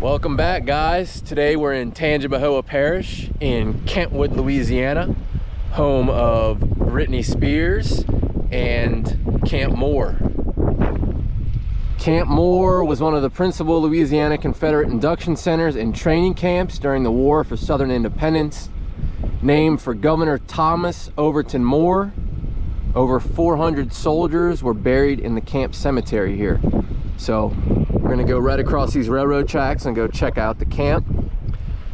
Welcome back, guys. Today we're in Tangipahoa Parish in Kentwood, Louisiana, home of Britney Spears and Camp Moore. Camp Moore was one of the principal Louisiana Confederate induction centers and training camps during the War for Southern Independence, named for Governor Thomas Overton Moore. Over 400 soldiers were buried in the camp cemetery here. So we're gonna go right across these railroad tracks and go check out the camp.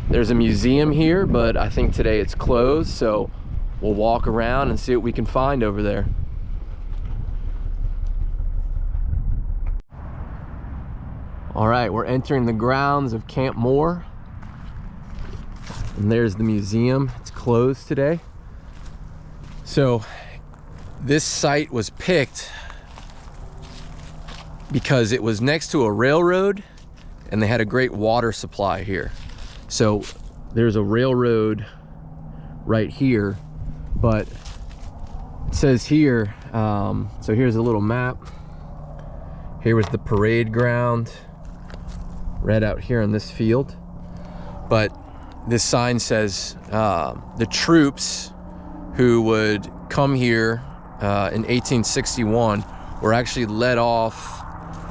There's a museum here, but I think today it's closed, so we'll walk around and see what we can find over there. All right, we're entering the grounds of Camp Moore. And there's the museum. It's closed today. So this site was picked because it was next to a railroad and they had a great water supply here. So there's a railroad right here, but it says here, so here's a little map. Here was the parade ground right out here in this field. But this sign says the troops who would come here in 1861 were actually led off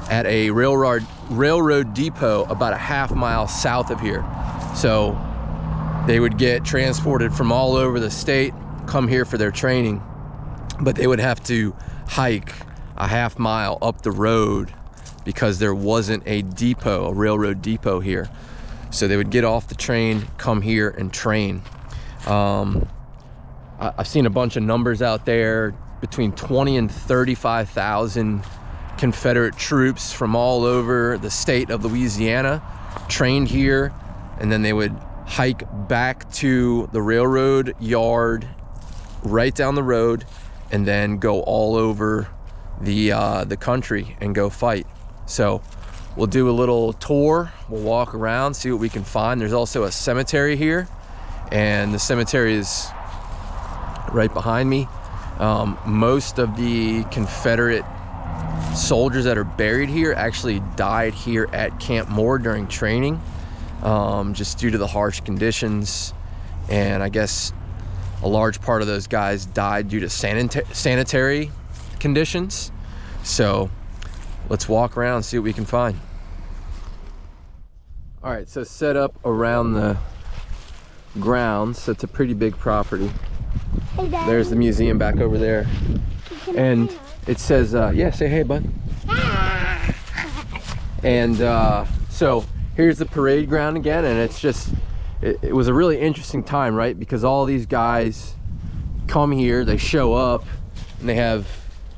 at a railroad depot about a half-mile south of here. So they would get transported from all over the state, come here for their training, but they would have to hike a half-mile up the road because there wasn't a depot, a railroad depot here. So they would get off the train, come here and train. I've seen a bunch of numbers out there, between 20 and 35,000 Confederate troops from all over the state of Louisiana trained here, and then they would hike back to the railroad yard right down the road and then go all over the country and go fight. So we'll do a little tour, we'll walk around, see what we can find. There's also a cemetery here, and the cemetery is right behind me. Most of the Confederate soldiers that are buried here actually died here at Camp Moore during training, just due to the harsh conditions. And I guess a large part of those guys died due to sanitary conditions. So let's walk around and see what we can find. All right, so set up around the grounds. So it's a pretty big property. Hey, Dad. There's the museum back over there. And it says, yeah, say hey, bud. And so here's the parade ground again, and it's just, it was a really interesting time, right? Because all these guys come here, they show up, and they have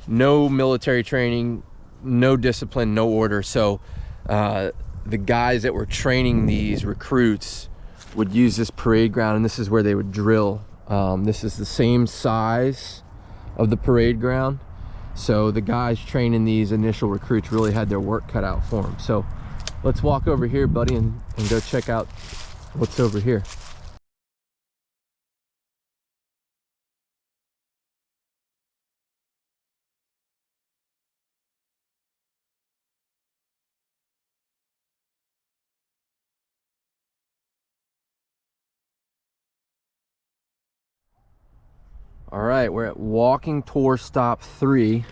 no military training, no discipline, no order. So the guys that were training these recruits would use this parade ground, and this is where they would drill. This is the same size of the parade ground. So the guys training these initial recruits really had their work cut out for them. So let's walk over here, buddy, and go check out what's over here. All right, we're at walking tour stop 3,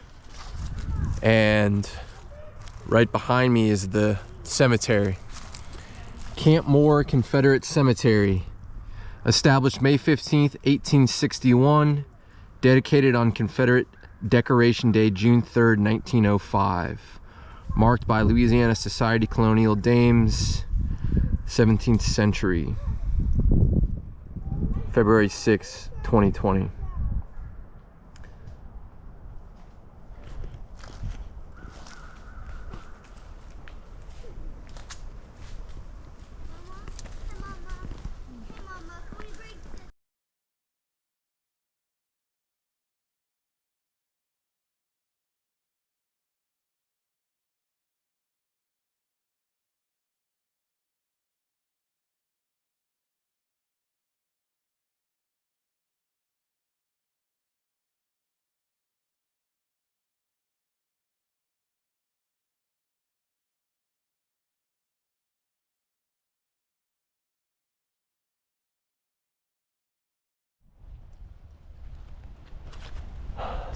and right behind me is the cemetery. Camp Moore Confederate Cemetery, established May 15th, 1861, dedicated on Confederate Decoration Day, June 3rd, 1905. Marked by Louisiana Society Colonial Dames, 17th century. February 6, 2020.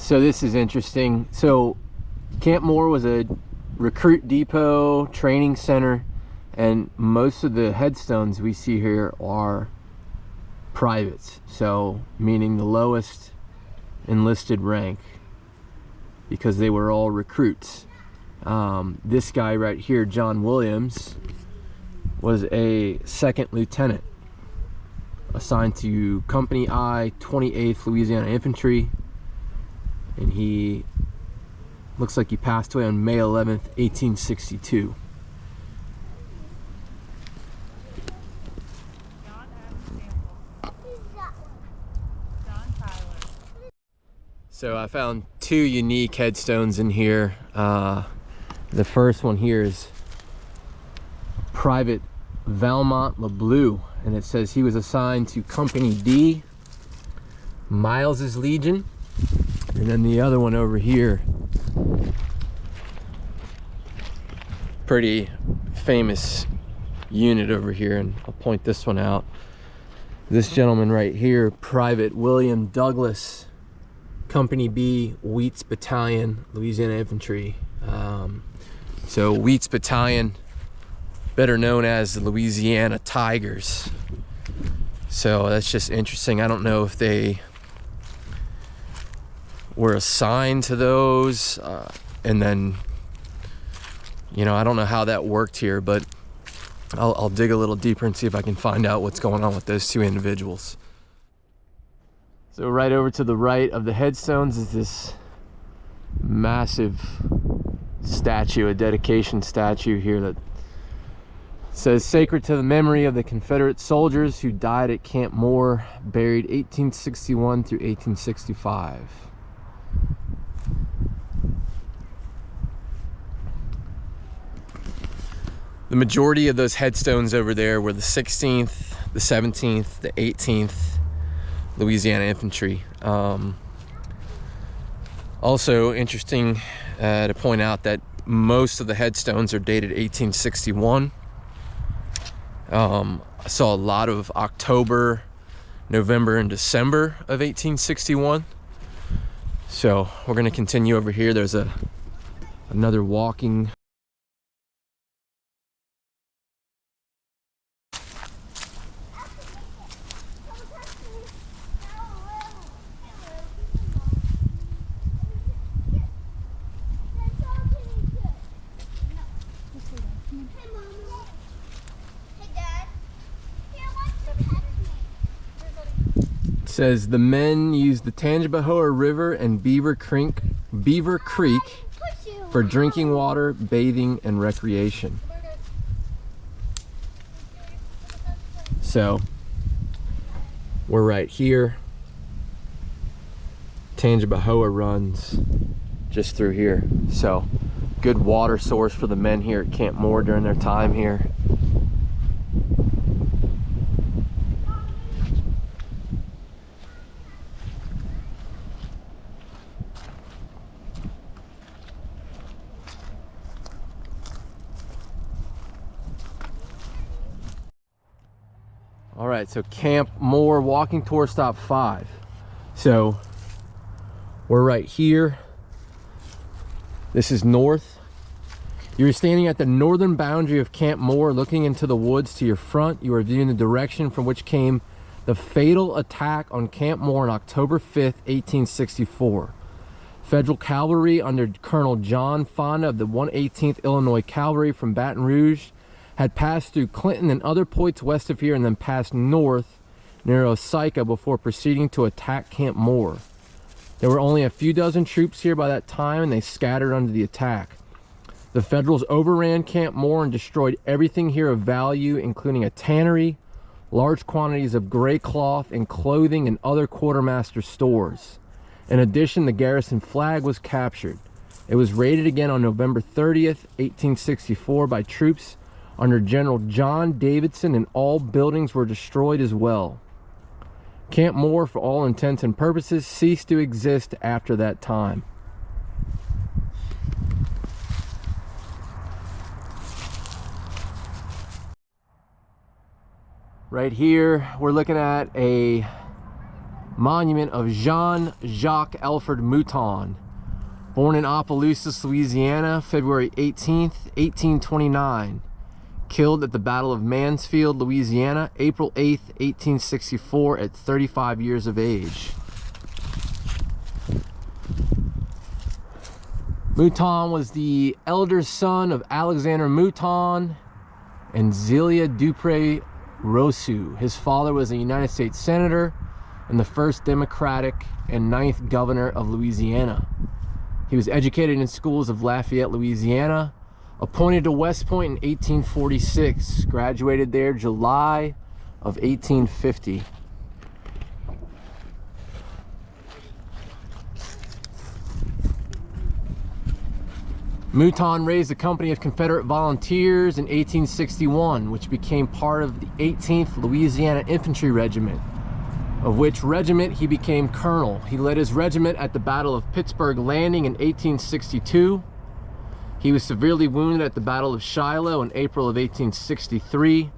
So this is interesting. So Camp Moore was a recruit depot, training center, and most of the headstones we see here are privates, so meaning the lowest enlisted rank, because they were all recruits. This guy right here, John Williams, was a second lieutenant assigned to Company I, 28th Louisiana Infantry, and he looks like he passed away on May 11th, 1862. So I found two unique headstones in here. The first one here is Private Valmont LeBleu, and it says he was assigned to Company D, Miles's Legion. And then the other one over here, pretty famous unit over here, and I'll point this one out. This gentleman right here, Private William Douglas, Company B, Wheats Battalion, Louisiana Infantry. So Wheats Battalion, better known as the Louisiana Tigers. So that's just interesting. I don't know if they were assigned to those, and then, you know, I don't know how that worked here, but I'll dig a little deeper and see if I can find out what's going on with those two individuals. So right over to the right of the headstones is this massive statue, a dedication statue here that says, "Sacred to the memory of the Confederate soldiers who died at Camp Moore, buried 1861 through 1865. The majority of those headstones over there were the 16th, the 17th, the 18th Louisiana Infantry. Also interesting to point out that most of the headstones are dated 1861. I saw a lot of October, November, and December of 1861. So we're going to continue over here. There's another walking. Says the men used the Tangipahoa River and Beaver Creek for drinking water, bathing, and recreation. So we're right here. Tangipahoa runs just through here. So good water source for the men here at Camp Moore during their time here. All right, so Camp Moore walking tour stop 5. So we're right here. This is north. You're standing at the northern boundary of Camp Moore, looking into the woods to your front. You are viewing the direction from which came the fatal attack on Camp Moore on October 5th, 1864. Federal cavalry under Colonel John Fonda of the 118th Illinois Cavalry from Baton Rouge had passed through Clinton and other points west of here, and then passed north near Osika before proceeding to attack Camp Moore. There were only a few dozen troops here by that time, and they scattered under the attack. The Federals overran Camp Moore and destroyed everything here of value, including a tannery, large quantities of gray cloth and clothing, and other quartermaster stores. In addition, the garrison flag was captured. It was raided again on November 30th, 1864 by troops under General John Davidson, and all buildings were destroyed as well. Camp Moore, for all intents and purposes, ceased to exist after that time. Right here, we're looking at a monument of Jean-Jacques Alfred Mouton, born in Opelousas, Louisiana, February 18th, 1829. Killed at the Battle of Mansfield, Louisiana, April 8th, 1864, at 35 years of age. Mouton was the elder son of Alexander Mouton and Zelia Dupré Rousseau. His father was a United States Senator and the first Democratic and 9th Governor of Louisiana. He was educated in schools of Lafayette, Louisiana, appointed to West Point in 1846, graduated there July of 1850. Mouton raised a company of Confederate volunteers in 1861, which became part of the 18th Louisiana Infantry Regiment, of which regiment he became colonel. He led his regiment at the Battle of Pittsburgh Landing in 1862. He was severely wounded at the Battle of Shiloh in April of 1863,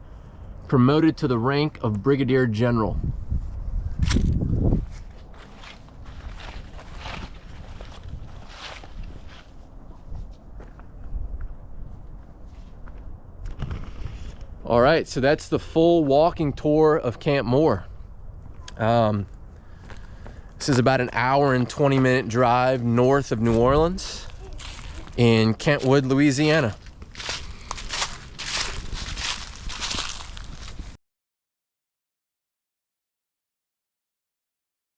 promoted to the rank of Brigadier General. All right, so that's the full walking tour of Camp Moore. This is about an hour and 20-minute drive north of New Orleans in Kentwood, Louisiana.